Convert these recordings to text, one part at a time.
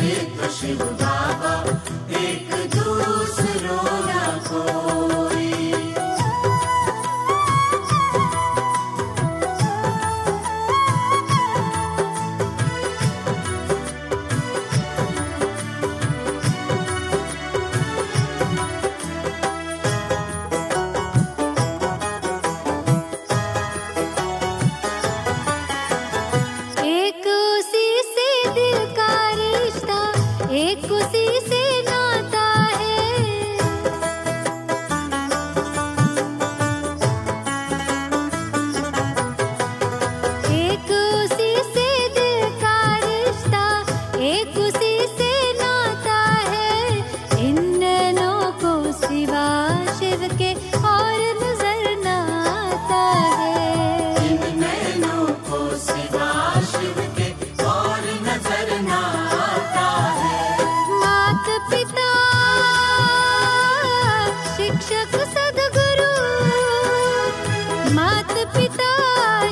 मेरे तो शिव बाबा एक दूसरो ना कोई। एक उसी से दिल का रिश्ता, एक उसी से नाता है। एक उसी से दिल का रिश्ता, एक उसी से नाता है। इन नैनों को सिवा शिव के और नजर ना आता है। इन नैनों को सिवा शिव के और नजर ना आता है। मात पिता शिक्षक सद्गुरु, मात पिता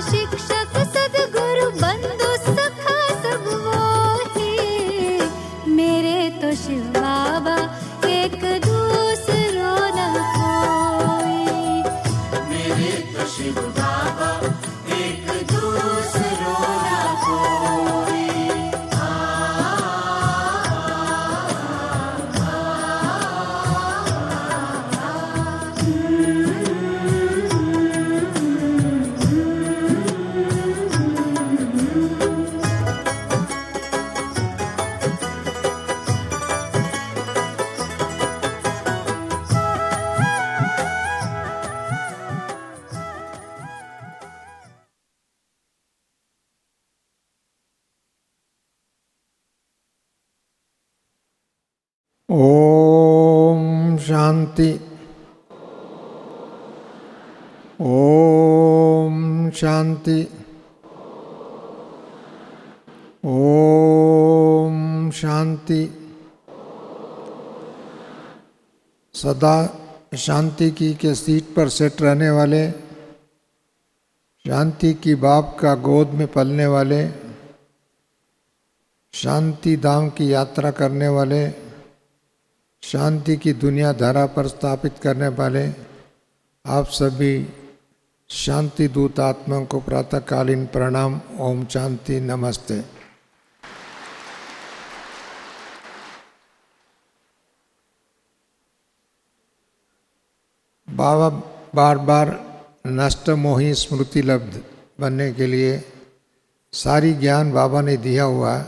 शिक्षक सद्गुरु, बंधु सखा सब वो ही। मेरे तो शिव बाबा एक दूसरो न कोई। मेरे तो शिव बाबा एक दूसरो ना कोई। ओम शांति। ओम शांति। ओम शांति। सदा शांति की के सीट पर सेट रहने वाले, शांति की बाप का गोद में पलने वाले, शांति धाम की यात्रा करने वाले, शांति की दुनिया धारा पर स्थापित करने वाले आप सभी शांति दूत आत्माओं को प्रातःकालीन प्रणाम। ओम शांति। नमस्ते। बाबा बार बार नष्ट मोही स्मृति लब्ध बनने के लिए सारी ज्ञान बाबा ने दिया हुआ है,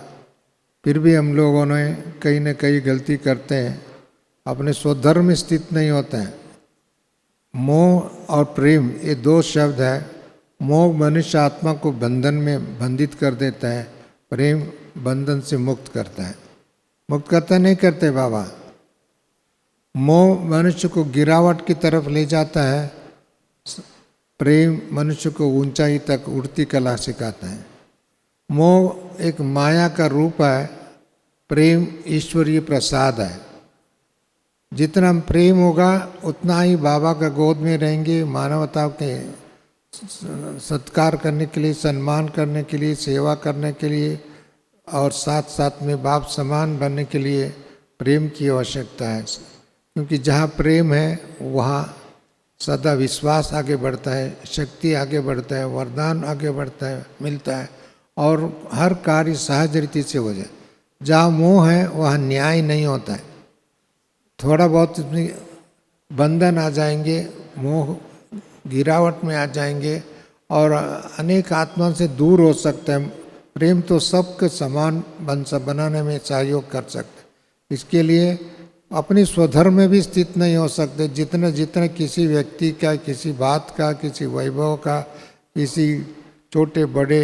फिर भी हम लोगों ने कहीं न कहीं गलती करते हैं, अपने स्वधर्म में स्थित नहीं होते हैं। मोह और प्रेम ये दो शब्द है। मोह मनुष्य आत्मा को बंधन में बंधित कर देता है, प्रेम बंधन से मुक्त करता है। मुक्त करता नहीं करते बाबा। मोह मनुष्य को गिरावट की तरफ ले जाता है, प्रेम मनुष्य को ऊंचाई तक उड़ती कला सिखाता है। मोह एक माया का रूप है, प्रेम ईश्वरीय प्रसाद है। जितना प्रेम होगा उतना ही बाबा का गोद में रहेंगे, मानवता के सत्कार करने के लिए, सम्मान करने के लिए, सेवा करने के लिए और साथ साथ में बाप समान बनने के लिए प्रेम की आवश्यकता है। क्योंकि जहाँ प्रेम है वहाँ सदा विश्वास आगे बढ़ता है, शक्ति आगे बढ़ता है, वरदान आगे बढ़ता है, मिलता है और हर कार्य सहज रीति से हो जाए। जहाँ मोह है वहाँ न्याय नहीं होता है। थोड़ा बहुत इसमें बंधन आ जाएंगे, मोह गिरावट में आ जाएंगे और अनेक आत्मा से दूर हो सकते हैं। प्रेम तो सबके समान बनाने में सहयोग कर सकते हैं। इसके लिए अपनी स्वधर्म में भी स्थित नहीं हो सकते। जितने जितने किसी व्यक्ति का, किसी बात का, किसी वैभव का, किसी छोटे बड़े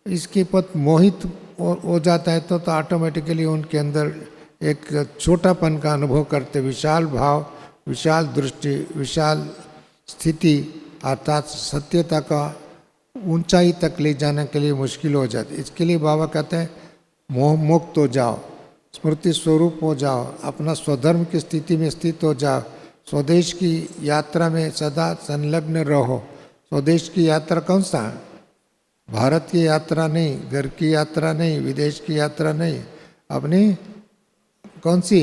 इसके प्रति मोहित हो जाता है तो ऑटोमेटिकली उनके अंदर एक छोटापन का अनुभव करते, विशाल भाव, विशाल दृष्टि, विशाल स्थिति अर्थात सत्यता का ऊंचाई तक ले जाने के लिए मुश्किल हो जाती। इसके लिए बाबा कहते हैं मोह मुक्त हो जाओ, स्मृति स्वरूप हो जाओ, अपना स्वधर्म की स्थिति में स्थित हो जाओ, स्वदेश की यात्रा में सदा संलग्न रहो। स्वदेश की यात्रा कौन सा? भारत की यात्रा नहीं, घर की यात्रा नहीं, विदेश की यात्रा नहीं, अपनी कौन सी?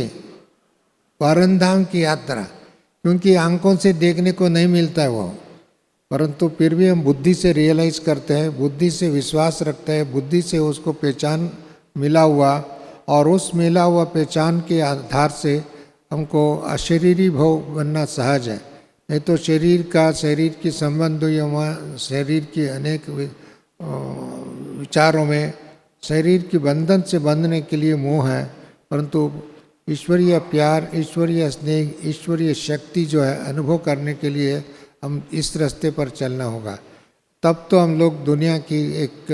परमधाम की यात्रा, क्योंकि आंखों से देखने को नहीं मिलता है वो, परंतु फिर भी हम बुद्धि से रियलाइज करते हैं, बुद्धि से विश्वास रखते हैं, बुद्धि से उसको पहचान मिला हुआ, और उस मिला हुआ पहचान के आधार से हमको अशरीरी भाव बनना सहज है। नहीं तो शरीर की संबंध या शरीर की अनेक विचारों में शरीर के बंधन से बंधने के लिए मोह है, परंतु ईश्वरीय प्यार, ईश्वरीय स्नेह, ईश्वरीय शक्ति जो है अनुभव करने के लिए हम इस रास्ते पर चलना होगा। तब तो हम लोग दुनिया की एक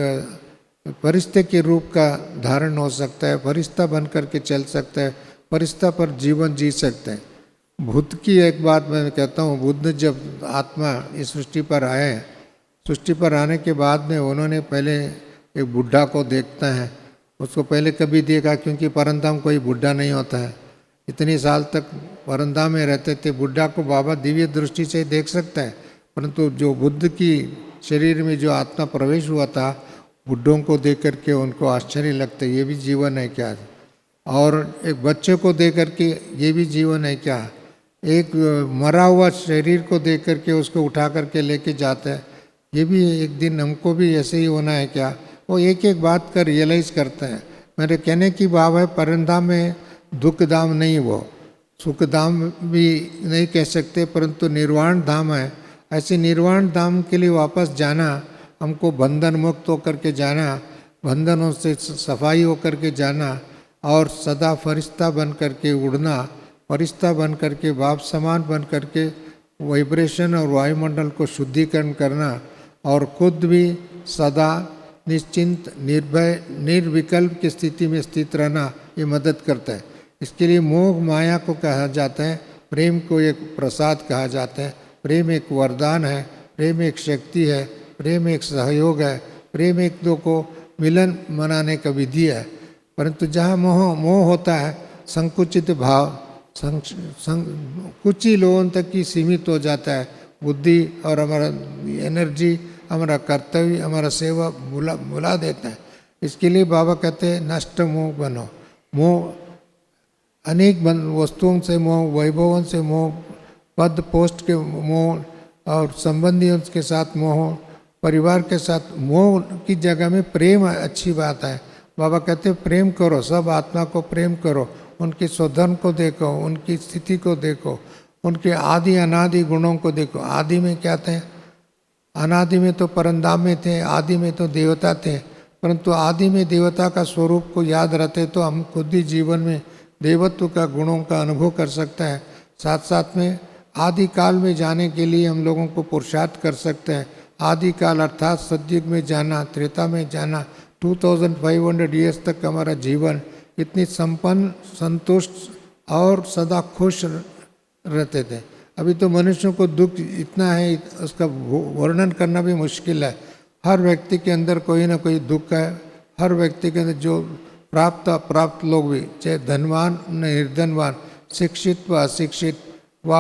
फरिश्ते के रूप का धारण हो सकता है, फरिश्ता बन करके चल सकता है, फरिश्ता पर जीवन जी सकते हैं। बुद्ध की एक बात मैं कहता हूँ, बुद्ध जब आत्मा इस सृष्टि पर आए, सृष्टि पर आने के बाद में उन्होंने पहले एक बुढ़ा को देखता है, उसको पहले कभी देखा, क्योंकि परमधाम कोई बुढ़ा नहीं होता है। इतनी साल तक परमधाम में रहते थे, बुढ़ा को बाबा दिव्य दृष्टि से देख सकता है, परंतु जो बुद्ध की शरीर में जो आत्मा प्रवेश हुआ था, बुढ़ों को देख करके उनको आश्चर्य लगता है, ये भी जीवन है क्या? और एक बच्चे को देख करके ये भी जीवन है क्या? एक मरा हुआ शरीर को देख करके उसको उठा करके लेके जाता है, ये भी एक दिन हमको भी ऐसे ही होना है क्या? वो एक एक बात का रियलाइज करते हैं। मेरे कहने की भाव है, परमधाम में दुख धाम नहीं, वो सुख धाम भी नहीं कह सकते, परंतु निर्वाण धाम है। ऐसे निर्वाण धाम के लिए वापस जाना, हमको बंधन मुक्त होकर के जाना, बंधनों से सफाई होकर के जाना, और सदा फरिश्ता बन करके उड़ना, फरिश्ता बन करके बाप समान बन करके वाइब्रेशन और वायुमंडल को शुद्धिकरण करना, और खुद भी सदा निश्चिंत, निर्भय, निर्विकल्प की स्थिति में स्थित रहना, ये मदद करता है। इसके लिए मोह माया को कहा जाता है, प्रेम को एक प्रसाद कहा जाता है, प्रेम एक वरदान है, प्रेम एक शक्ति है, प्रेम एक सहयोग है, प्रेम एक दो को मिलन मनाने का विधि है। परंतु जहाँ मोह होता है, संकुचित भाव कुछ ही लोगों तक ही सीमित हो जाता है। बुद्धि और हमारा एनर्जी, हमारा कर्तव्य, हमारा सेवा भुला देता है। इसके लिए बाबा कहते हैं नष्ट मोह बनो। मोह अनेक वस्तुओं से मोह, वैभवों से मोह, पद पोस्ट के मोह, और संबंधियों के साथ मोह, परिवार के साथ मोह की जगह में प्रेम अच्छी बात है। बाबा कहते हैं प्रेम करो, सब आत्मा को प्रेम करो, उनके स्वधर्म को देखो, उनकी स्थिति को देखो, उनके आदि अनादि गुणों को देखो। आदि में क्या थे? अनादि में तो परमधाम में थे, आदि में तो देवता थे, परंतु आदि में देवता का स्वरूप को याद रहते तो हम खुद ही जीवन में देवत्व का गुणों का अनुभव कर सकते हैं। साथ साथ में आदि काल में जाने के लिए हम लोगों को पुरुषार्थ कर सकते हैं। आदि काल अर्थात सतयुग में जाना, त्रेता में जाना, 2500 ईयर्स तक हमारा जीवन इतनी संपन्न, संतुष्ट और सदा खुश रहते थे। अभी तो मनुष्यों को दुख इतना है, उसका वर्णन करना भी मुश्किल है। हर व्यक्ति के अंदर कोई ना कोई दुख है। हर व्यक्ति के अंदर जो प्राप्त लोग भी, चाहे धनवान न निर्धनवान, शिक्षित व अशिक्षित व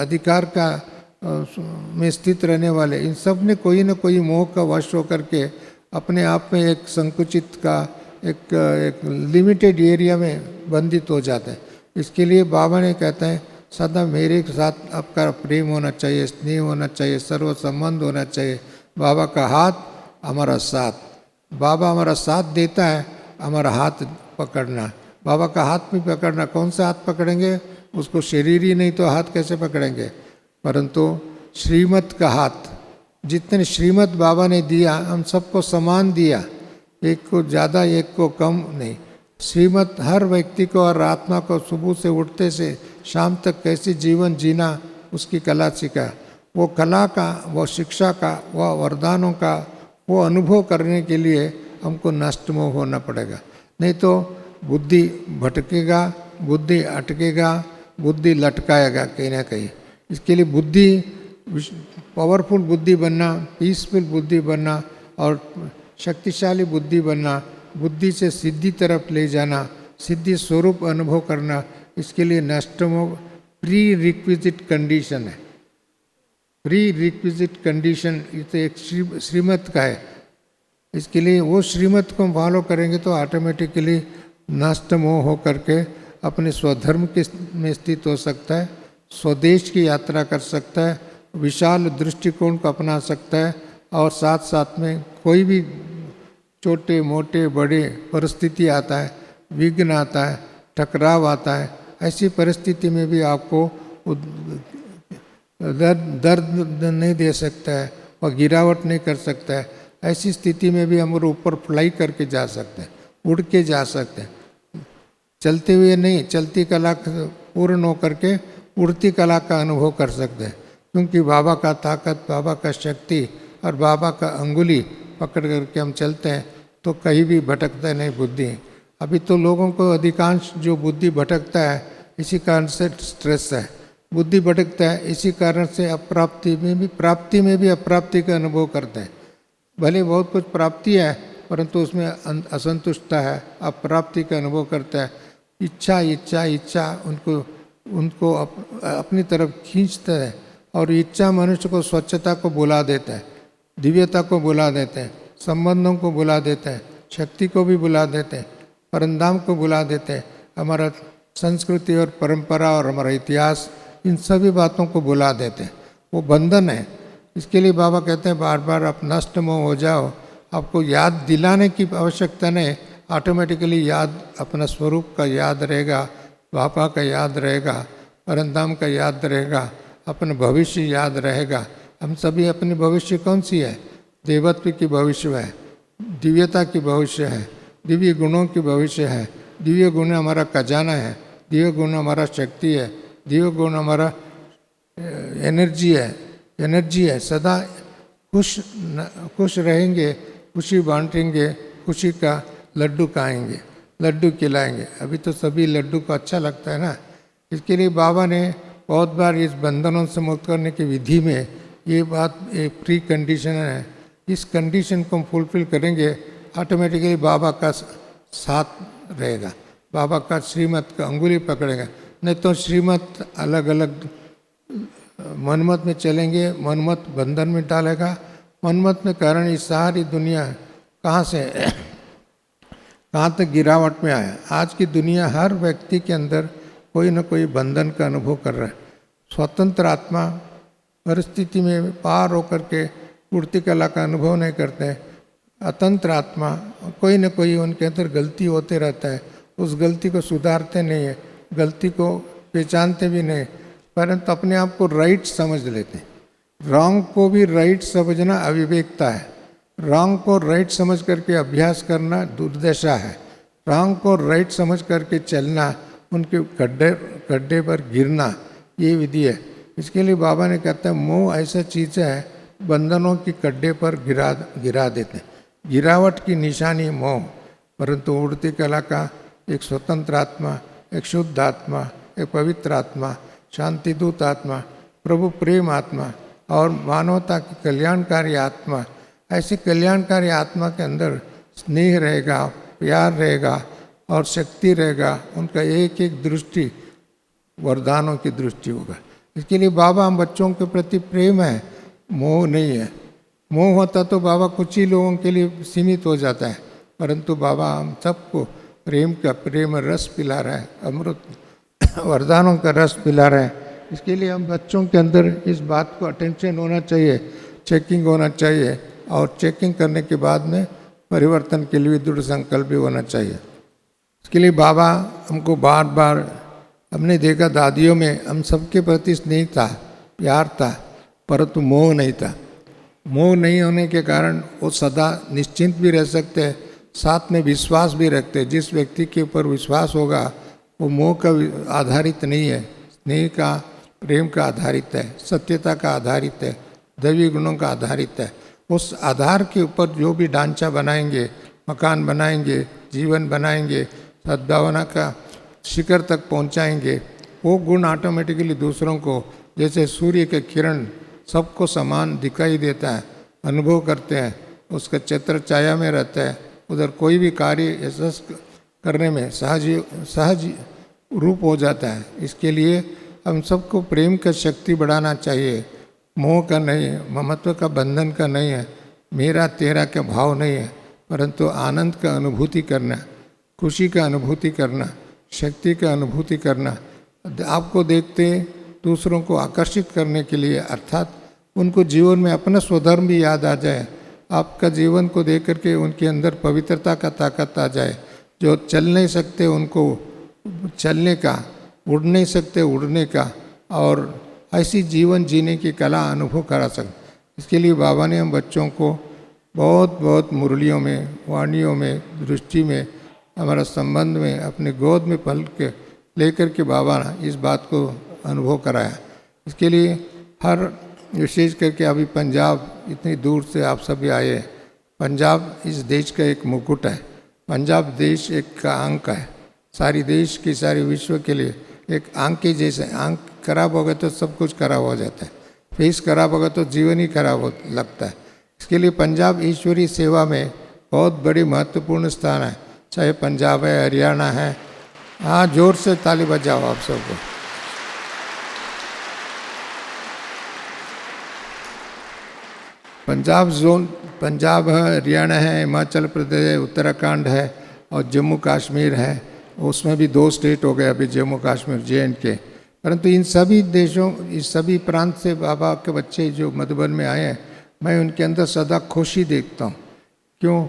अधिकार का में स्थित रहने वाले, इन सब ने कोई न कोई मोह का वश होकर के अपने आप में एक संकुचित का एक लिमिटेड एरिया में बंधित हो जाते हैं। इसके लिए बाबा ने कहते हैं सदा मेरे साथ आपका प्रेम होना चाहिए, स्नेह होना चाहिए, सर्व संबंध होना चाहिए। बाबा का हाथ हमारा साथ, बाबा हमारा साथ देता है, हमारा हाथ पकड़ना, बाबा का हाथ भी पकड़ना। कौन सा हाथ पकड़ेंगे? उसको शरीर ही नहीं तो हाथ कैसे पकड़ेंगे? परंतु श्रीमत का हाथ, जितने श्रीमत बाबा ने दिया हम सबको समान दिया, एक को ज़्यादा एक को कम नहीं। श्रीमत हर व्यक्ति को और आत्मा को सुबह से उठते से शाम तक कैसे जीवन जीना उसकी कला सिखा। वो कला का, वो शिक्षा का, वो वरदानों का वो अनुभव करने के लिए हमको नष्ट मोह होना पड़ेगा। नहीं तो बुद्धि भटकेगा, बुद्धि अटकेगा, बुद्धि लटकाएगा कहीं ना कहीं। इसके लिए बुद्धि, पावरफुल बुद्धि बनना, पीसफुल बुद्धि बनना और शक्तिशाली बुद्धि बनना, बुद्धि से सिद्धि तरफ ले जाना, सिद्धि स्वरूप अनुभव करना, इसके लिए नष्ट मोह प्री रिक्विजिट कंडीशन है। प्री रिक्विजिट कंडीशन ये तो एक श्रीमत का है। इसके लिए वो श्रीमत को फॉलो करेंगे तो ऑटोमेटिकली नष्ट मोह हो करके अपने स्वधर्म के में स्थित हो सकता है, स्वदेश की यात्रा कर सकता है, विशाल दृष्टिकोण को अपना सकता है और साथ साथ में कोई भी छोटे मोटे बड़े परिस्थिति आता है, विघ्न आता है, टकराव आता है, ऐसी परिस्थिति में भी आपको दर्द नहीं दे सकता है और गिरावट नहीं कर सकता है। ऐसी स्थिति में भी हम ऊपर फ्लाई करके जा सकते हैं, उड़ के जा सकते हैं। चलते हुए नहीं, चलती कला पूर्ण होकर के उड़ती कला का अनुभव कर सकते हैं, क्योंकि बाबा का ताकत, बाबा का शक्ति और बाबा का अंगुली पकड़ करके हम चलते हैं तो कहीं भी भटकता नहीं बुद्धि। अभी तो लोगों को अधिकांश जो बुद्धि भटकता है इसी कारण से स्ट्रेस है, बुद्धि भटकता है इसी कारण से प्राप्ति में भी अप्राप्ति का अनुभव करते हैं। भले बहुत कुछ प्राप्ति है परंतु उसमें असंतुष्टता है, अप्राप्ति का अनुभव करता है। इच्छा उनको अपनी तरफ खींचता है और इच्छा मनुष्य को स्वच्छता को बुला देता है, दिव्यता को बुला देते हैं, संबंधों को बुला देते हैं, शक्ति को भी बुला देते हैं, परमधाम को बुला देते हैं, हमारा संस्कृति और परंपरा और हमारा इतिहास, इन सभी बातों को बुला देते हैं। वो बंधन है। इसके लिए बाबा कहते हैं बार बार आप नष्ट मोह हो जाओ, आपको याद दिलाने की आवश्यकता नहीं, ऑटोमेटिकली याद अपना स्वरूप का याद रहेगा, बाबा का याद रहेगा, परमधाम का याद रहेगा, अपना भविष्य याद रहेगा। हम सभी अपनी भविष्य कौन सी है? देवत्व की भविष्य है, दिव्यता की भविष्य है, दिव्य गुणों की भविष्य है। दिव्य गुण हमारा खजाना है, दिव्य गुण हमारा शक्ति है, दिव्य गुण हमारा एनर्जी है। सदा खुश रहेंगे, खुशी बांटेंगे, खुशी का लड्डू खाएंगे, लड्डू खिलाएंगे। अभी तो सभी लड्डू को अच्छा लगता है ना। इसके लिए बाबा ने बहुत बार इस बंधनों से मुक्त करने की विधि में ये बात एक प्री कंडीशन है। इस कंडीशन को हम फुलफिल करेंगे, ऑटोमेटिकली बाबा का साथ रहेगा, बाबा का श्रीमत का अंगुली पकड़ेगा। नहीं तो श्रीमत अलग अलग मनमत में चलेंगे, मनमत बंधन में डालेगा। मनमत में कारण ये सारी दुनिया कहाँ तक गिरावट में आया। आज की दुनिया हर व्यक्ति के अंदर कोई न कोई बंधन का अनुभव कर रहा है। स्वतंत्र आत्मा परिस्थिति में पार होकर के पूर्ति कला का अनुभव नहीं करते। अतंत्र आत्मा कोई न कोई उनके अंदर गलती होते रहता है, उस गलती को सुधारते नहीं है, गलती को पहचानते भी नहीं, परंतु अपने आप को राइट समझ लेते हैं। रॉन्ग को भी राइट समझना अविवेकता है, रॉन्ग को राइट समझ करके अभ्यास करना दुर्दशा है। रॉन्ग को राइट समझ करके चलना, उनके गड्ढे पर गिरना, ये विधि है। इसके लिए बाबा ने कहता है मोह ऐसा चीज़ है बंधनों की गड्ढे पर गिरा देते हैं। गिरावट की निशानी मोह, परंतु उड़ती कला का एक स्वतंत्र आत्मा, एक शुद्ध आत्मा, एक पवित्र आत्मा, शांतिदूत आत्मा, प्रभु प्रेम आत्मा और मानवता की कल्याणकारी आत्मा, ऐसी कल्याणकारी आत्मा के अंदर स्नेह रहेगा, प्यार रहेगा और शक्ति रहेगा। उनका एक एक दृष्टि वरदानों की दृष्टि होगा। इसके लिए बाबा हम बच्चों के प्रति प्रेम है, मोह नहीं है। मोह होता तो बाबा कुछ ही लोगों के लिए सीमित हो जाता है, परंतु बाबा हम सबको प्रेम रस पिला रहा है, अमृत वरदानों का रस पिला रहे हैं। इसके लिए हम बच्चों के अंदर इस बात को अटेंशन होना चाहिए, चेकिंग होना चाहिए और चेकिंग करने के बाद में परिवर्तन के लिए दृढ़ संकल्प भी होना चाहिए। इसके लिए बाबा हमको बार बार, हमने देखा दादियों में हम सबके प्रति स्नेह था, प्यार था, परंतु मोह नहीं था। मोह नहीं होने के कारण वो सदा निश्चिंत भी रह सकते हैं, साथ में विश्वास भी रखते हैं। जिस व्यक्ति के ऊपर विश्वास होगा वो मोह का आधारित नहीं है, स्नेह का, प्रेम का आधारित है, सत्यता का आधारित है, दैवी गुणों का आधारित है। उस आधार के ऊपर जो भी ढांचा बनाएंगे, मकान बनाएंगे, जीवन बनाएंगे, सद्भावना का शिखर तक पहुंचाएंगे, वो गुण ऑटोमेटिकली दूसरों को, जैसे सूर्य के किरण सबको समान दिखाई देता है, अनुभव करते हैं, उसका छत्र छाया में रहता है, उधर कोई भी कार्य यशस्वी करने में सहज रूप हो जाता है। इसके लिए हम सबको प्रेम का शक्ति बढ़ाना चाहिए। मोह का नहीं है, ममत्व का बंधन का नहीं है, मेरा तेरा का भाव नहीं है, परंतु आनंद का अनुभूति करना। खुशी का अनुभूति करना, शक्ति का अनुभूति करना, आपको देखते दूसरों को आकर्षित करने के लिए, अर्थात उनको जीवन में अपना स्वधर्म भी याद आ जाए, आपका जीवन को देख करके उनके अंदर पवित्रता का ताकत आ जाए, जो चल नहीं सकते उनको चलने का, उड़ नहीं सकते उड़ने का, और ऐसी जीवन जीने की कला अनुभव करा सकते। इसके लिए बाबा ने हम बच्चों को बहुत बहुत मुरलियों में, वाणियों में, दृष्टि में, हमारा संबंध में, अपने गोद में पल के लेकर के बाबा ने इस बात को अनुभव कराया। इसके लिए हर विशेष करके अभी पंजाब, इतनी दूर से आप सभी आए हैं। पंजाब इस देश का एक मुकुट है। पंजाब देश एक का अंक है, सारी देश की, सारी विश्व के लिए एक आंख के जैसे। आंख खराब हो गए तो सब कुछ खराब हो जाता है, फेस खराब होगा तो जीवन ही खराब हो लगता है। इसके लिए पंजाब ईश्वरीय सेवा में बहुत बड़ी महत्वपूर्ण स्थान है, चाहे पंजाब है, हरियाणा है। हाँ, जोर से ताली बजाओ आप सबको। पंजाब जोन, पंजाब है, हरियाणा है, हिमाचल प्रदेश है, उत्तराखंड है और जम्मू कश्मीर है। उसमें भी 2 स्टेट हो गए अभी, जम्मू कश्मीर, JNK। परंतु इन सभी देशों, इस सभी प्रांत से बाबा के बच्चे जो मधुबन में आए हैं, मैं उनके अंदर सदा खुशी देखता हूँ। क्यों?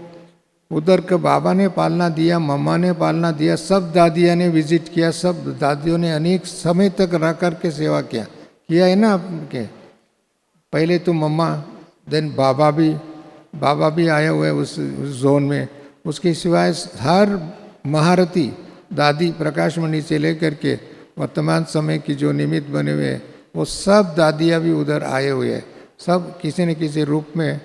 उधर के बाबा ने पालना दिया, मम्मा ने पालना दिया, सब दादियाँ ने विजिट किया, सब दादियों ने अनेक समय तक रह कर के सेवा किया है ना आपके। पहले तो मम्मा, देन बाबा भी आए हुए उस जोन में। उसके सिवाय हर महारथी दादी प्रकाश मणि से लेकर के वर्तमान समय की जो निमित्त बने हुए हैं, वो सब दादियाँ भी उधर आए हुए हैं। सब किसी न किसी रूप में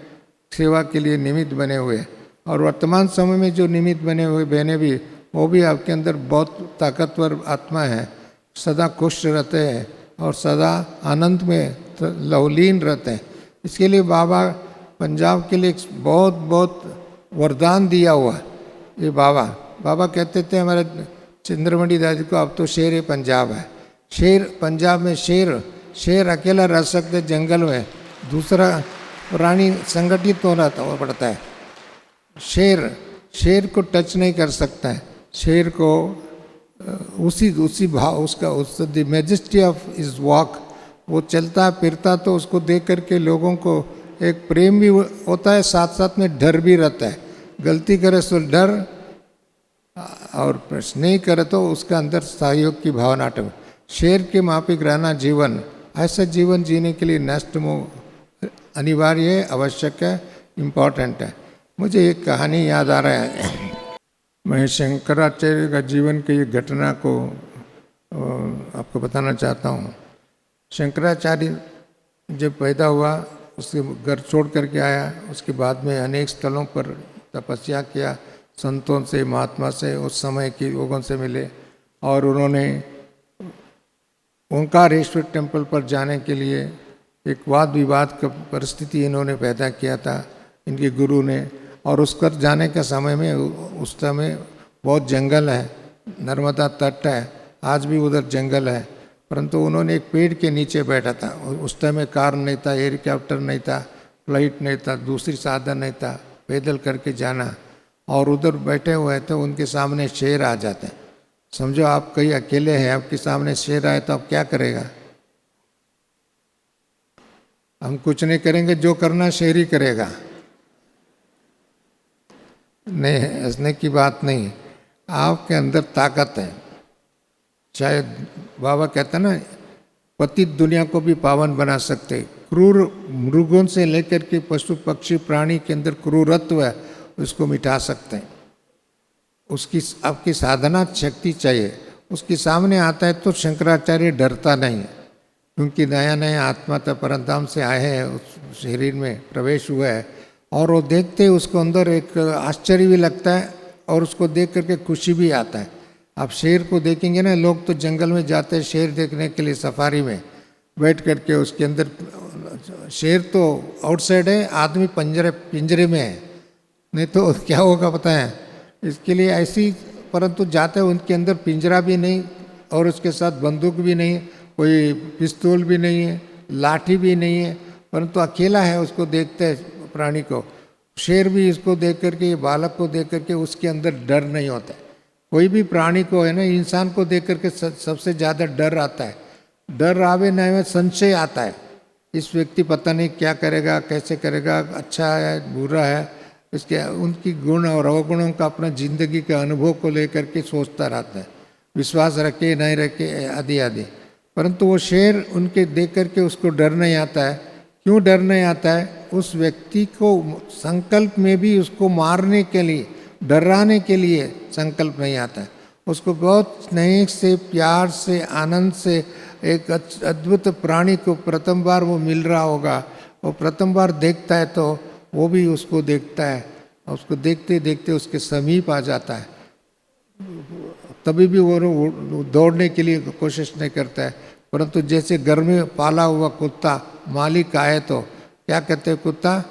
सेवा के लिए निमित्त बने हुए हैं। और वर्तमान समय में जो निमित्त बने हुए बहनें भी, वो भी आपके अंदर बहुत ताकतवर आत्मा है, सदा खुश रहते हैं और सदा आनंद में लवलीन रहते हैं। इसके लिए बाबा पंजाब के लिए बहुत बहुत वरदान दिया हुआ ये बाबा कहते थे हमारे चंद्रमणि दादी को, अब तो शेर पंजाब है। शेर पंजाब में, शेर अकेला रह सकते जंगल में, दूसरा प्राणी संगठित होना पड़ता है। शेर को टच नहीं कर सकता है। शेर को उसी भाव, उसका the majesty of is walk, वो चलता फिरता तो उसको देख करके लोगों को एक प्रेम भी होता है, साथ साथ में डर भी रहता है। गलती करे तो डर, और प्रश्न नहीं करे तो उसका अंदर सहयोग की भावना। शेर के माफिक रहना जीवन, ऐसा जीवन जीने के लिए नष्ट मोह अनिवार्य है, आवश्यक है, इम्पॉर्टेंट है। मुझे एक कहानी याद आ रहा है। मैं शंकराचार्य का जीवन की एक घटना को आपको बताना चाहता हूँ। शंकराचार्य जब पैदा हुआ, उसके घर छोड़ करके आया, उसके बाद में अनेक स्थलों पर तपस्या किया, संतों से, महात्मा से, उस समय के लोगों से मिले, और उन्होंने ओंकारेश्वर टेम्पल पर जाने के लिए एक वाद विवाद का परिस्थिति इन्होंने पैदा किया था, इनके गुरु ने। और उस पर जाने के समय में, उस समय बहुत जंगल है, नर्मदा तट है, आज भी उधर जंगल है। परंतु उन्होंने एक पेड़ के नीचे बैठा था। उस टाइम में कार नहीं था, हेलीकॉप्टर नहीं था, फ्लाइट नहीं था, दूसरी साधन नहीं था, पैदल करके जाना। और उधर बैठे हुए थे, उनके सामने शेर आ जाते। समझो आप कहीं अकेले हैं, आपके सामने शेर आए तो आप क्या करेगा? हम कुछ नहीं करेंगे, जो करना शेर ही करेगा। नहीं, हंसने की बात नहीं, आपके अंदर ताकत है। शायद बाबा कहते ना, पतित दुनिया को भी पावन बना सकते। क्रूर मृगों से लेकर के पशु पक्षी प्राणी के अंदर क्रूरत्व है, उसको मिटा सकते हैं। उसकी आपकी साधना शक्ति चाहिए। उसके सामने आता है तो शंकराचार्य डरता नहीं, क्योंकि नया नया आत्मा था, परंतु से आए हैं, उस शरीर में प्रवेश हुआ है। और वो देखते ही उसको अंदर एक आश्चर्य भी लगता है, और उसको देख करके खुशी भी आता है। आप शेर को देखेंगे ना, लोग तो जंगल में जाते हैं शेर देखने के लिए, सफारी में बैठ करके। उसके अंदर शेर तो आउटसाइड है, आदमी पिंजरे में है, नहीं तो क्या होगा पता है। इसके लिए ऐसी, परंतु जाते हैं, उनके अंदर पिंजरा भी नहीं, और उसके साथ बंदूक भी नहीं, कोई पिस्तौल भी नहीं है, लाठी भी नहीं है, परंतु अकेला है। उसको देखते हैं प्राणी को। शेर भी इसको देख करके, बालक को देख करके उसके अंदर डर नहीं होता। कोई भी प्राणी को है ना, इंसान को देख करके सबसे ज़्यादा डर आता है। डर आवे न में संशय आता है, इस व्यक्ति पता नहीं क्या करेगा, कैसे करेगा, अच्छा है बुरा है, इसके उनकी गुण और अवगुणों का अपना जिंदगी के अनुभव को लेकर के सोचता रहता है, विश्वास रखे नहीं रखे आदि आदि। परंतु वो शेर उनके देख करके उसको डर नहीं आता है। क्यों डर नहीं आता है? उस व्यक्ति को संकल्प में भी उसको मारने के लिए, डराने के लिए संकल्प नहीं आता है। उसको बहुत स्नेह से, प्यार से, आनंद से एक अद्भुत प्राणी को प्रथम बार वो मिल रहा होगा, वो प्रथम बार देखता है तो वो भी उसको देखता है, उसको देखते देखते उसके समीप आ जाता है। तभी भी वो दौड़ने के लिए कोशिश नहीं करता है, परंतु जैसे घर में पाला हुआ कुत्ता मालिक आए तो क्या कहते हैं, कुत्ता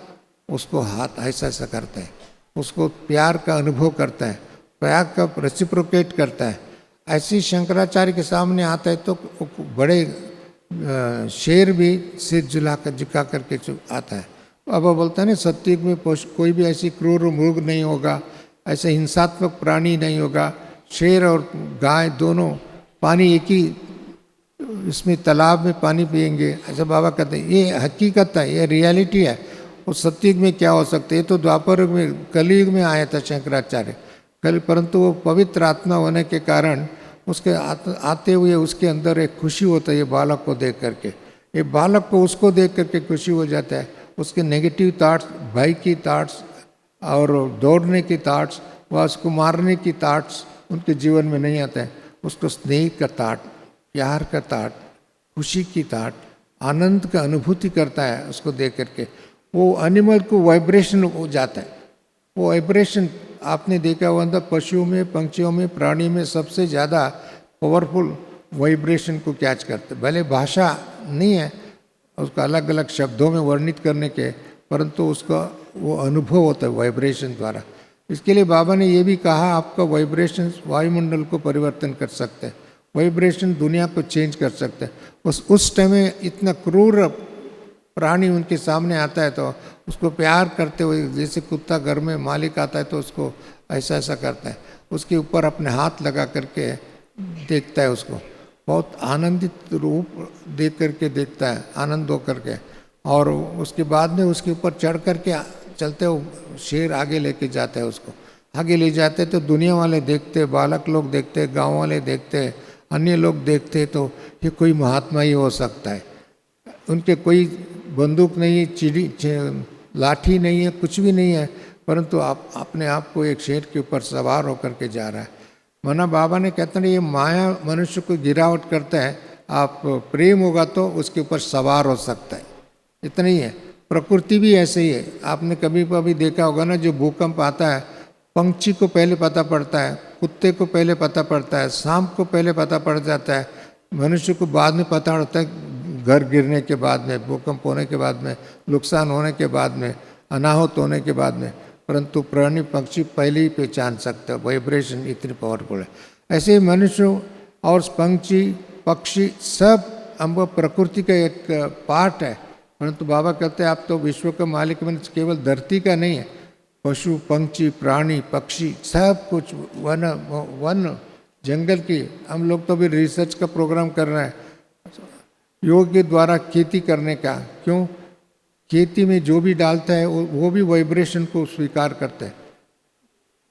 उसको हाथ ऐसा ऐसा करता है, उसको प्यार का अनुभव करता है, प्यार का रेसिप्रोकेट करता है। ऐसी शंकराचार्य के सामने आता है तो बड़े शेर भी सिर झुका करके आता है। अब वो बोलता है ना, सत्युग में कोई भी ऐसी क्रूर मृग नहीं होगा, ऐसे हिंसात्मक प्राणी नहीं होगा। शेर और गाय दोनों पानी एक ही इसमें तालाब में पानी पिएंगे, ऐसा बाबा कहते हैं। ये हकीकत है, ये रियलिटी है। उस सत्युग में क्या हो सकता है? ये तो द्वापर युग में, कलयुग में आया था शंकराचार्य परंतु वो पवित्र आत्मा होने के कारण उसके आते हुए उसके अंदर एक खुशी होता है। ये बालक को देख करके, ये बालक को उसको देख करके खुशी हो जाता है। उसके नेगेटिव थाट्स, भय की थाट्स और दौड़ने की थाट्स, व उसको मारने की थाट्स उनके जीवन में नहीं आता है। उसको स्नेह का थाट, प्यार का थाट, खुशी की थाट, आनंद का अनुभूति करता है। उसको देख करके वो एनिमल को वाइब्रेशन हो जाता है। वो वाइब्रेशन आपने देखा हुआ, पशुओं में, पंक्षियों में, प्राणी में सबसे ज़्यादा पावरफुल वाइब्रेशन को कैच करते। भले भाषा नहीं है उसका अलग अलग शब्दों में वर्णित करने के, परंतु उसका वो अनुभव होता है वाइब्रेशन द्वारा। इसके लिए बाबा ने ये भी कहा, आपका वाइब्रेशन वायुमंडल को परिवर्तन कर सकते हैं, वाइब्रेशन दुनिया को चेंज कर सकते हैं। उस टाइम में इतना क्रूर प्राणी उनके सामने आता है तो उसको प्यार करते हुए, जैसे कुत्ता घर में मालिक आता है तो उसको ऐसा ऐसा करता है, उसके ऊपर अपने हाथ लगा करके देखता है, उसको बहुत आनंदित रूप देख करके देखता है, आनंद हो करके। और उसके बाद में उसके ऊपर चढ़ करके चलते हो, शेर आगे लेके जाता है, उसको आगे ले जाते तो दुनिया वाले देखते, बालक लोग देखते, गाँव वाले देखते, अन्य लोग देखते तो ये कोई महात्मा ही हो सकता है। उनके कोई बंदूक नहीं है, लाठी नहीं है, कुछ भी नहीं है, परंतु आप अपने आप को एक शेर के ऊपर सवार होकर के जा रहा है। मना बाबा ने कहते हैं ये माया मनुष्य को गिरावट करता है, आप प्रेम होगा तो उसके ऊपर सवार हो सकता है, इतना ही है। प्रकृति भी ऐसे ही है। आपने कभी कभी देखा होगा ना, जो भूकंप आता है पंछी को पहले पता पड़ता है, कुत्ते को पहले पता पड़ता है, सांप को पहले पता पड़ जाता है, मनुष्य को बाद में पता होता है, घर गिरने के बाद में, भूकंप होने के बाद में, नुकसान होने के बाद में, अनाहुत होने के बाद में, परंतु प्राणी पक्षी पहले ही पहचान सकते हैं, वाइब्रेशन इतनी पावरफुल है। ऐसे मनुष्य और पंछी पक्षी सब हम प्रकृति का एक पार्ट है, परंतु बाबा कहते हैं आप तो विश्व का मालिक बने, केवल धरती का नहीं है, पशु पंछी प्राणी पक्षी सब कुछ, वन जंगल की। हम लोग तो भी रिसर्च का प्रोग्राम कर रहे हैं योग के द्वारा खेती करने का। क्यों? खेती में जो भी डालता है वो भी वाइब्रेशन को स्वीकार करते हैं,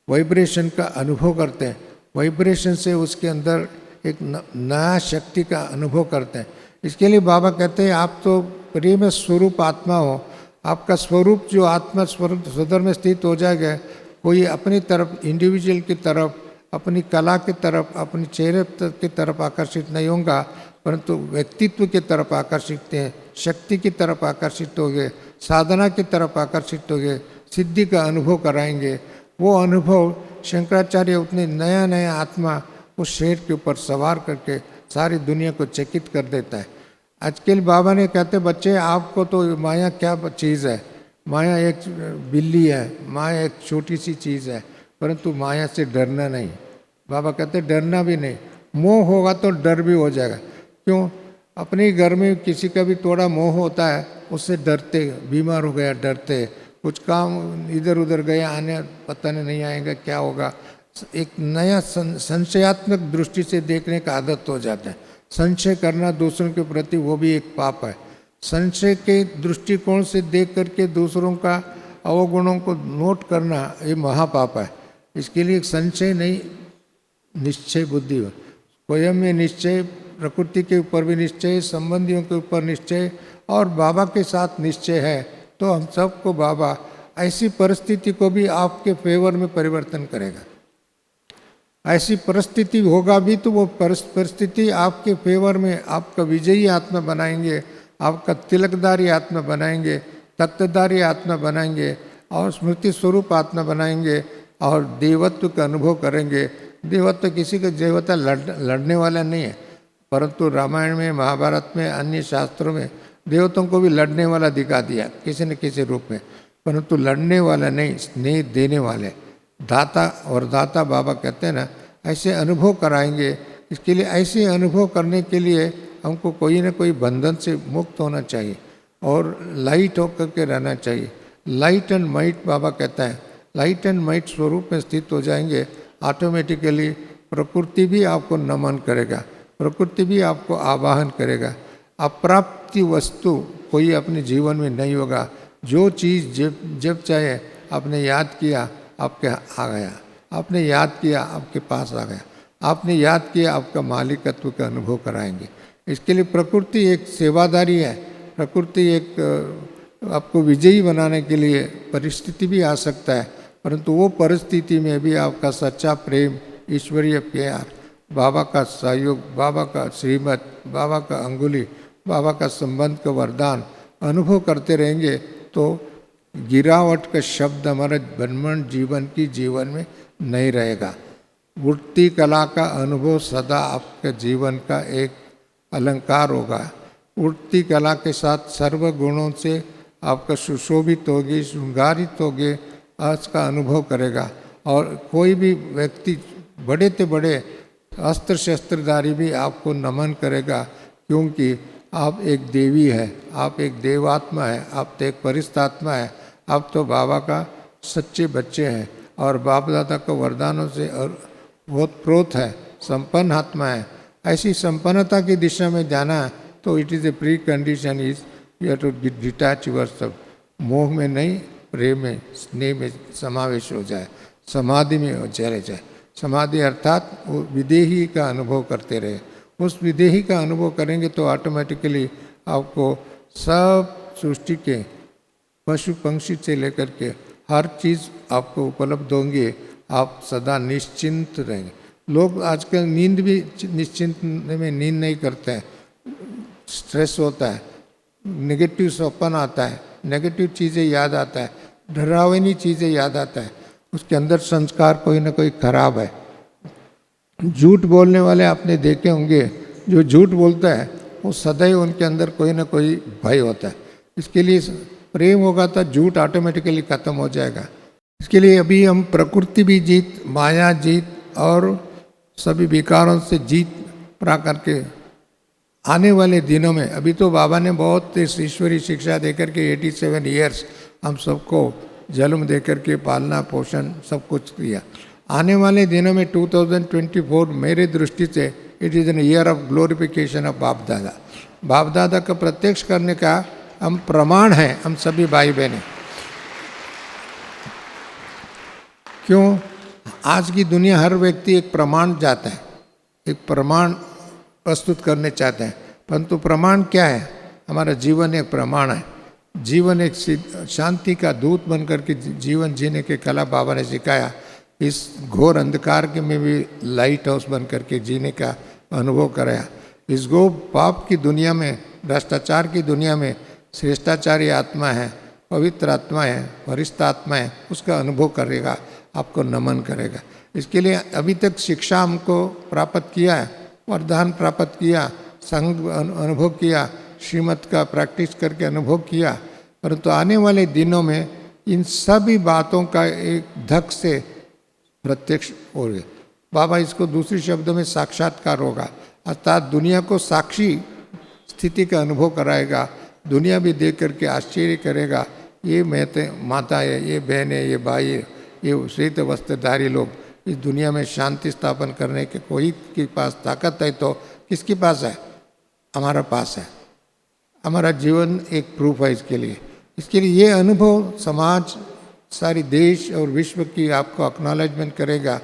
वाइब्रेशन का अनुभव करते हैं, वाइब्रेशन से उसके अंदर एक नया शक्ति का अनुभव करते हैं। इसके लिए बाबा कहते हैं आप तो प्रेम स्वरूप आत्मा हो, आपका स्वरूप जो आत्मा स्वरूप सदर में स्थित हो जाएगा, कोई अपनी तरफ इंडिविजुअल की तरफ, अपनी कला की तरफ, अपनी चेहरे की तरफ आकर्षित नहीं होगा, परंतु व्यक्तित्व की तरफ आकर्षित हैं, शक्ति की तरफ आकर्षित हो गए, साधना की तरफ आकर्षित हो गए, सिद्धि का अनुभव कराएंगे। वो अनुभव शंकराचार्य उतने नया नया आत्मा उस शेर के ऊपर सवार करके सारी दुनिया को चकित कर देता है। आजकल बाबा ने कहते बच्चे आपको तो माया क्या चीज़ है, माया एक बिल्ली है, माया एक छोटी सी चीज़ है, परंतु माया से डरना नहीं। बाबा कहते डरना भी नहीं, मोह होगा तो डर भी हो जाएगा। क्यों? अपने घर में किसी का भी थोड़ा मोह होता है, उससे डरते, बीमार हो गया डरते, कुछ काम इधर उधर गया आने पता नहीं आएगा क्या होगा, एक नया संशयात्मक दृष्टि से देखने का आदत हो जाता है। संशय करना दूसरों के प्रति वो भी एक पाप है। संशय के दृष्टिकोण से देख करके दूसरों का अवगुणों को नोट करना ये महापाप है। इसके लिए संशय नहीं, निश्चय बुद्धि हो। स्वयं में निश्चय, प्रकृति के ऊपर भी निश्चय, संबंधियों के ऊपर निश्चय और बाबा के साथ निश्चय है तो हम सबको बाबा ऐसी परिस्थिति को भी आपके फेवर में परिवर्तन करेगा। ऐसी परिस्थिति होगा भी तो वो परिस्थिति आपके फेवर में आपका विजयी आत्मा बनाएंगे, आपका तिलकदारी आत्मा बनाएंगे, तत्वधारी आत्मा बनाएंगे और स्मृति स्वरूप आत्मा बनाएंगे और देवत्व का अनुभव करेंगे। देवत्व किसी का देवता लड़ने वाला नहीं है, परंतु रामायण में, महाभारत में, अन्य शास्त्रों में देवताओं को भी लड़ने वाला दिखा दिया किसी न किसी रूप में, परंतु लड़ने वाला नहीं, स्नेह देने वाले, दाता और दाता बाबा कहते हैं ना, ऐसे अनुभव कराएंगे। इसके लिए ऐसे अनुभव करने के लिए हमको कोई ना कोई बंधन से मुक्त होना चाहिए और लाइट होकर के रहना चाहिए। लाइट एंड माइट बाबा कहता है, लाइट एंड माइट स्वरूप में स्थित हो जाएंगे, ऑटोमेटिकली प्रकृति भी आपको नमन करेगा, प्रकृति भी आपको आवाहन करेगा। अप्राप्ति वस्तु कोई अपने जीवन में नहीं होगा। जो चीज़ जब चाहे आपने याद किया आपके आ गया, आपने याद किया आपके पास आ गया, आपने याद किया आपका मालिकत्व का अनुभव कराएंगे। इसके लिए प्रकृति एक सेवादारी है। प्रकृति एक आपको विजयी बनाने के लिए परिस्थिति भी आ सकता है, परंतु वो परिस्थिति में भी आपका सच्चा प्रेम, ईश्वरीय प्यार, बाबा का सहयोग, बाबा का श्रीमत, बाबा का अंगुली, बाबा का संबंध का वरदान अनुभव करते रहेंगे तो गिरावट का शब्द हमारे ब्रह्मांड जीवन की जीवन में नहीं रहेगा। मूर्ति कला का अनुभव सदा आपके जीवन का एक अलंकार होगा। मूर्ति कला के साथ सर्व गुणों से आपका सुशोभित होगी, श्रृंगारित होगे, आज का अनुभव करेगा। और कोई भी व्यक्ति बड़े से बड़े अस्त्र शस्त्रधारी भी आपको नमन करेगा, क्योंकि आप एक देवी है, आप एक देवात्मा है, आप तो एक परिष्ठ आत्मा है, आप तो बाबा का सच्चे बच्चे हैं और बाप दादा को वरदानों से और बहुत प्रोत है, संपन्न आत्मा है। ऐसी संपन्नता की दिशा में जाना है तो it is a pre condition is you have to detach yourself. मोह में नहीं, प्रेम में, स्नेह में समावेश हो जाए, समाधि में हो चले जाए। समाधि अर्थात वो विदेही का अनुभव करते रहे। उस विदेही का अनुभव करेंगे तो ऑटोमेटिकली आपको सब सृष्टि के पशु पंक्षी से लेकर के हर चीज़ आपको उपलब्ध होंगे। आप सदा निश्चिंत रहेंगे। लोग आजकल नींद भी निश्चिंत में नींद नहीं करते हैं, स्ट्रेस होता है, नेगेटिव सपन आता है, नेगेटिव चीज़ें याद आता है, डरावनी चीज़ें याद आता है, उसके अंदर संस्कार कोई ना कोई खराब है। झूठ बोलने वाले आपने देखे होंगे, जो झूठ बोलता है वो सदैव उनके अंदर कोई ना कोई भय होता है। इसके लिए प्रेम होगा तो झूठ ऑटोमेटिकली खत्म हो जाएगा। इसके लिए अभी हम प्रकृति भी जीत, माया जीत और सभी विकारों से जीत पा करके आने वाले दिनों में, अभी तो बाबा ने बहुत ईश्वरी शिक्षा देकर के 87 ईयर्स हम सबको जन्म देकर के पालना पोषण सब कुछ किया। आने वाले दिनों में 2024 मेरे दृष्टि से it is an year of glorification of बाप दादा। बाप दादा का प्रत्यक्ष करने का हम प्रमाण हैं, हम सभी भाई बहनें। क्यों? आज की दुनिया हर व्यक्ति एक प्रमाण चाहता है, एक प्रमाण प्रस्तुत करने चाहते हैं, परंतु प्रमाण क्या है? हमारा जीवन एक प्रमाण है। जीवन एक शांति का दूत बनकर के जीवन जीने की कला बाबा ने सिखाया। इस घोर अंधकार के में भी लाइट हाउस बनकर के जीने का अनुभव कराया। इस गो पाप की दुनिया में, भ्रष्टाचार की दुनिया में श्रेष्ठाचारी आत्मा है, पवित्र आत्मा है, वरिष्ठ आत्मा है, उसका अनुभव करेगा, आपको नमन करेगा। इसके लिए अभी तक शिक्षा हमको प्राप्त किया है, वरदान प्राप्त किया, संग अनुभव किया, श्रीमत का प्रैक्टिस करके अनुभव किया, परंतु आने वाले दिनों में इन सभी बातों का एक धक से प्रत्यक्ष हो गया। बाबा इसको दूसरे शब्दों में साक्षात्कार होगा, अर्थात दुनिया को साक्षी स्थिति का अनुभव कराएगा। दुनिया भी देख करके आश्चर्य करेगा, ये माता है, ये बहन है, ये भाई है, ये श्वेत वस्त्रधारी लोग इस दुनिया में शांति स्थापन करने के कोई के पास ताकत है तो किसके पास है? हमारा पास है। हमारा जीवन एक प्रूफ है इसके लिए। इसके लिए ये अनुभव समाज, सारी देश और विश्व की आपको एक्नॉलेजमेंट करेगा,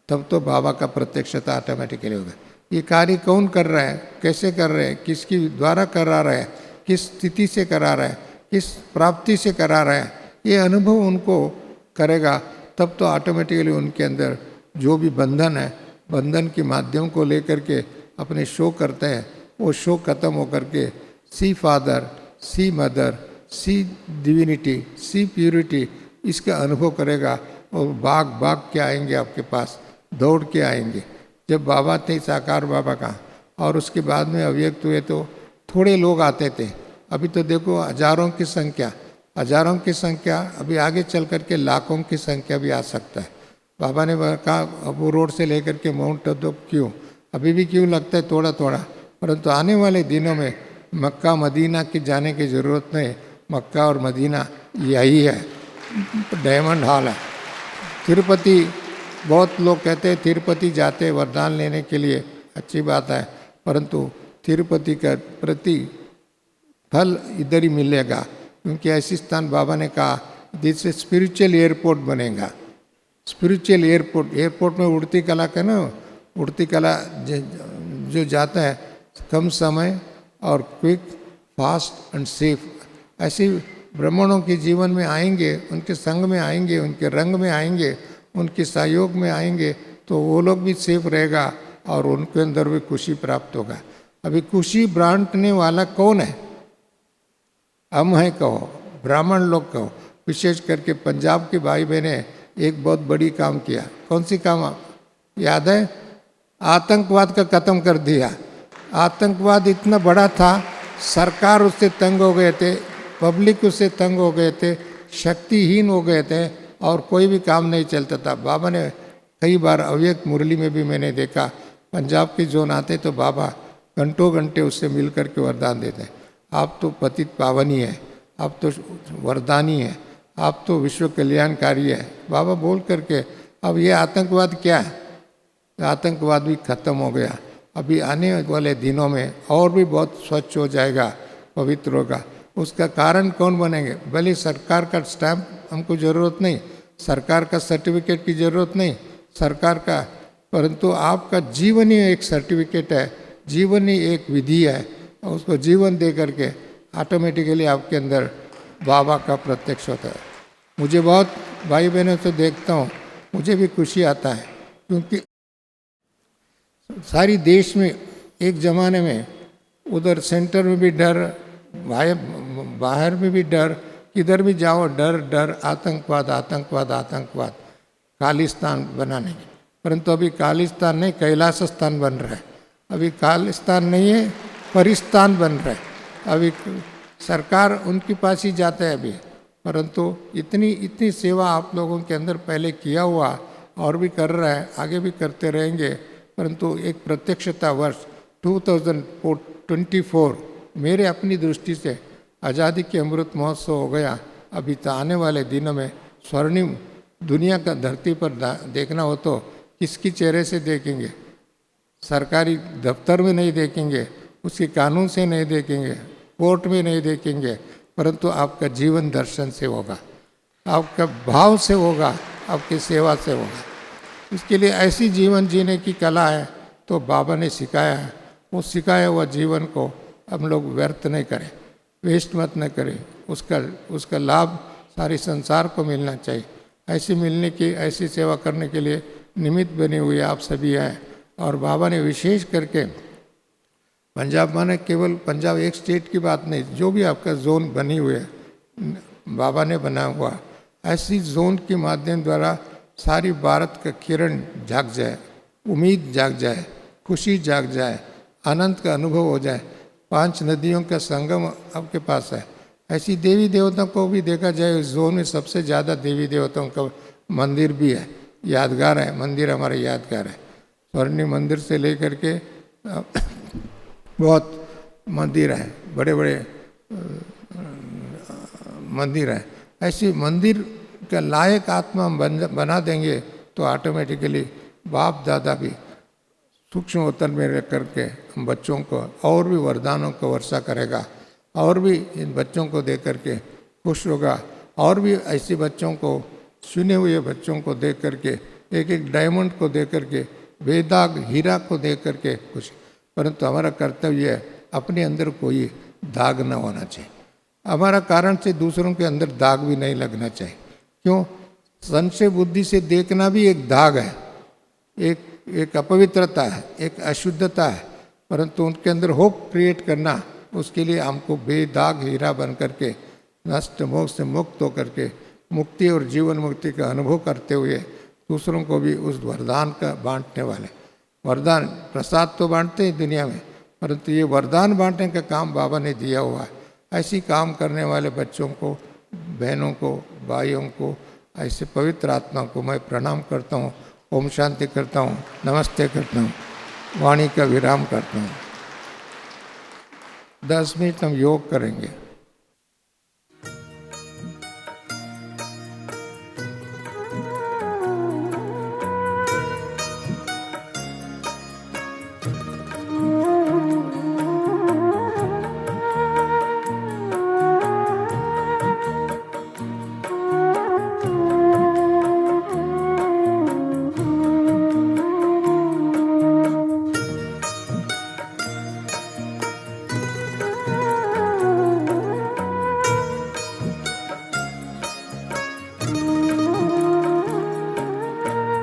तब तो बाबा का प्रत्यक्षता ऑटोमेटिकली होगा। ये कार्य कौन कर रहा है, कैसे कर रहे हैं, किसकी द्वारा करा रहा है, किस स्थिति से करा रहा है, किस प्राप्ति से करा रहा है, ये अनुभव उनको करेगा, तब तो ऑटोमेटिकली उनके अंदर जो भी बंधन है, बंधन के माध्यम को लेकर के अपने शो करते हैं, वो शो खत्म होकर के सी फादर, सी मदर, सी डिविनिटी, सी प्यूरिटी, इसका अनुभव करेगा और भाग भाग के आएंगे आपके पास, दौड़ के आएंगे। जब बाबा थे साकार बाबा का और उसके बाद में अव्यक्त हुए तो थोड़े लोग आते थे। अभी तो देखो हजारों की संख्या, अभी आगे चल करके लाखों की संख्या भी आ सकता है। बाबा ने कहा अबू रोड से लेकर के माउंट आबू क्यों, अभी भी क्यों लगता है थोड़ा थोड़ा, परंतु आने वाले दिनों में मक्का मदीना की जाने की ज़रूरत नहीं, मक्का और मदीना यही है, डायमंड हॉल है। तिरुपति, बहुत लोग कहते हैं तिरुपति जाते वरदान लेने के लिए, अच्छी बात है, परंतु तिरुपति का प्रति फल इधर ही मिलेगा, क्योंकि ऐसी स्थान बाबा ने कहा जिससे स्पिरिचुअल एयरपोर्ट बनेगा। स्पिरिचुअल एयरपोर्ट में उड़ती कला का ना, उड़ती कला जो जाता है कम समय और क्विक, फास्ट एंड सेफ, ऐसे ब्राह्मणों के जीवन में आएंगे, उनके संग में आएंगे, उनके रंग में आएंगे, उनके सहयोग में आएंगे, तो वो लोग भी सेफ रहेगा और उनके अंदर भी खुशी प्राप्त होगा। अभी खुशी बांटने वाला कौन है? हम है कहो, ब्राह्मण लोग कहो। विशेष करके पंजाब के भाई बहने एक बहुत बड़ी काम किया। कौन सी काम याद है? आतंकवाद का खत्म कर दिया। आतंकवाद इतना बड़ा था, सरकार उससे तंग हो गए थे, पब्लिक उससे तंग हो गए थे, शक्तिहीन हो गए थे और कोई भी काम नहीं चलता था। बाबा ने कई बार अव्यक्त मुरली में भी मैंने देखा, पंजाब के जोन आते तो बाबा घंटों घंटे उससे मिल कर के वरदान देते, आप तो पतित पावनी है, आप तो वरदानी है, आप तो विश्व कल्याणकारी है, बाबा बोल करके। अब ये आतंकवाद क्या है? आतंकवाद भी खत्म हो गया। अभी आने वाले दिनों में और भी बहुत स्वच्छ हो जाएगा, पवित्र होगा। उसका कारण कौन बनेंगे? भले सरकार का स्टैम्प हमको ज़रूरत नहीं, सरकार का सर्टिफिकेट की ज़रूरत नहीं, सरकार का, परंतु आपका जीवन ही एक सर्टिफिकेट है, जीवन ही एक विधि है, और उसको जीवन दे करके ऑटोमेटिकली आपके अंदर बाबा का प्रत्यक्ष होता है। मुझे बहुत भाई बहनों से देखता हूँ, मुझे भी खुशी आता है, क्योंकि सारी देश में एक ज़माने में उधर सेंटर में भी डर, बाहर में भी डर, किधर भी जाओ डर डर, आतंकवाद आतंकवाद आतंकवाद, खालिस्तान बनाने की। परंतु अभी खालिस्तान नहीं, कैलाश स्थान बन रहा है। अभी खालिस्तान नहीं है, परिस्तान बन रहा है। अभी सरकार उनके पास ही जाता है अभी, परंतु इतनी सेवा आप लोगों के अंदर पहले किया हुआ और भी कर रहा है, आगे भी करते रहेंगे। परंतु एक प्रत्यक्षता वर्ष 2024 मेरे अपनी दृष्टि से आज़ादी के अमृत महोत्सव हो गया। अभी तो आने वाले दिनों में स्वर्णिम दुनिया का धरती पर देखना हो तो किसकी चेहरे से देखेंगे? सरकारी दफ्तर में नहीं देखेंगे, उसके कानून से नहीं देखेंगे, कोर्ट में नहीं देखेंगे, परंतु आपका जीवन दर्शन से होगा, आपका भाव से होगा, आपकी सेवा से होगा। इसके लिए ऐसी जीवन जीने की कला है तो बाबा ने सिखाया है। वो सिखाया हुआ जीवन को हम लोग व्यर्थ नहीं करें, वेस्ट मत न करें, उसका लाभ सारे संसार को मिलना चाहिए। ऐसी मिलने की, ऐसी सेवा करने के लिए निमित्त बने हुए आप सभी हैं। और बाबा ने विशेष करके पंजाब, माने केवल पंजाब एक स्टेट की बात नहीं, जो भी आपका जोन बनी हुई है बाबा ने बना हुआ, ऐसी जोन के माध्यम द्वारा सारी भारत का किरण जाग जाए, उम्मीद जाग जाए, खुशी जाग जाए, आनंद का अनुभव हो जाए। 5 नदियों का संगम आपके पास है। ऐसी देवी देवताओं को भी देखा जाए, इस जोन में सबसे ज़्यादा देवी देवताओं का मंदिर भी है, यादगार है, मंदिर हमारे यादगार है। स्वर्णिम मंदिर से लेकर के बहुत मंदिर हैं, बड़े बड़े मंदिर हैं। ऐसी मंदिर का लायक आत्मा हम बना देंगे तो ऑटोमेटिकली बाप दादा भी सूक्ष्म वतन में रह करके हम बच्चों को और भी वरदानों को वर्षा करेगा, और भी इन बच्चों को दे करके खुश होगा, और भी ऐसे बच्चों को, चुने हुए बच्चों को दे करके, एक एक डायमंड को दे करके, बेदाग हीरा को दे करके खुश। परंतु हमारा कर्तव्य है अपने अंदर कोई दाग न होना चाहिए, हमारा कारण से दूसरों के अंदर दाग भी नहीं लगना चाहिए। क्यों? संशय बुद्धि से देखना भी एक दाग है, एक अपवित्रता है, एक अशुद्धता है। परंतु उनके अंदर होप क्रिएट करना, उसके लिए हमको बेदाग हीरा बन करके नष्ट मोह से मुक्त होकर के मुक्ति और जीवन मुक्ति का अनुभव करते हुए दूसरों को भी उस वरदान का बांटने वाले, वरदान प्रसाद तो बांटते हैं दुनिया में, परंतु ये वरदान बांटने का काम बाबा ने दिया हुआ है। ऐसी काम करने वाले बच्चों को, बहनों को, भाइयों को, ऐसे पवित्र आत्मा को मैं प्रणाम करता हूँ, ओम शांति करता हूँ, नमस्ते करता हूँ, वाणी का विराम करता हूँ। 10 मिनट हम योग करेंगे।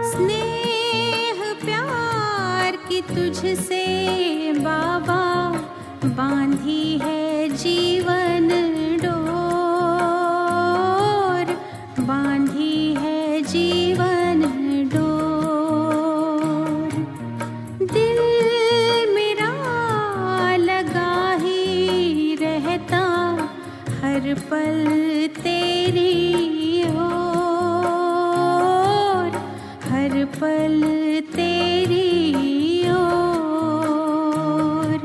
स्नेह प्यार की तुझसे बाबा बांधी है जीवन डोर, बांधी है जीवन डोर। दिल मेरा लगा ही रहता हर पल तेरी ओर, हर पल तेरी ओर।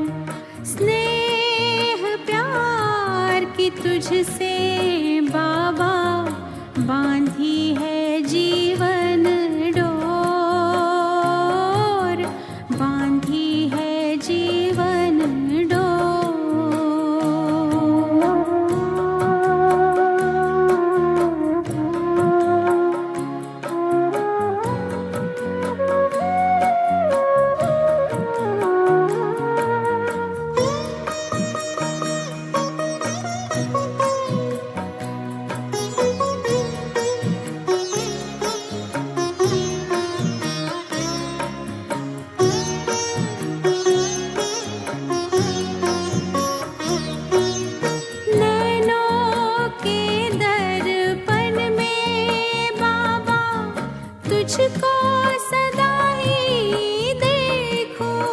स्नेह प्यार की तुझसे बाबा बांधी है जीवन डोर, बांधी है जीवन नैनों के दर्पण में बाबा तुझको सदा ही देखूं।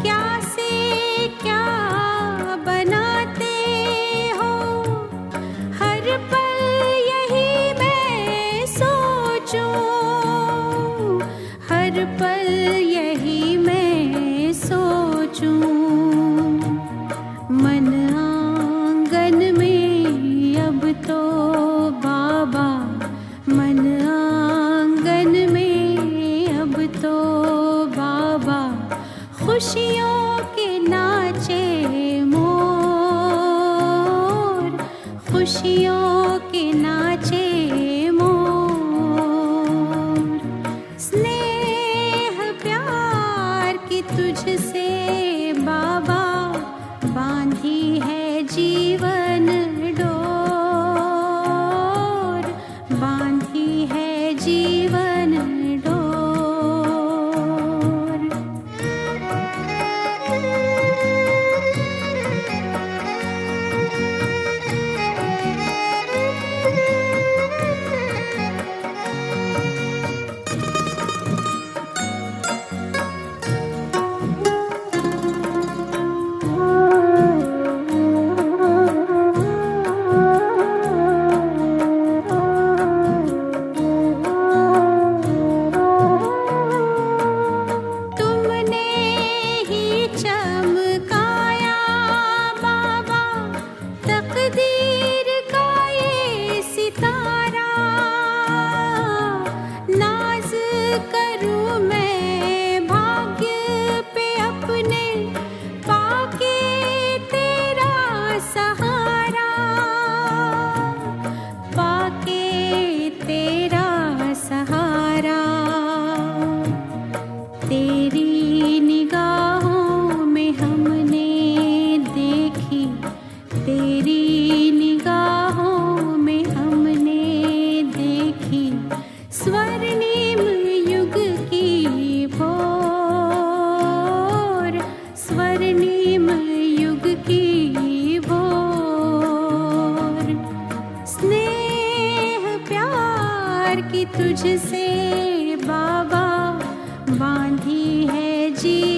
क्या से क्या बनाते हो हर पल यही मैं सोचूं, हर पल यही मैं सोचूं। मन आंगन में अब तो बाबा, मन आंगन में अब तो बाबा खुशियों के नाचे मोर, खुशियों के नाचे मोर। स्नेह प्यार की तुझसे बाबा बांधी है जीवन डोर, बांधी है जीवन डोर। बांधी है जीवन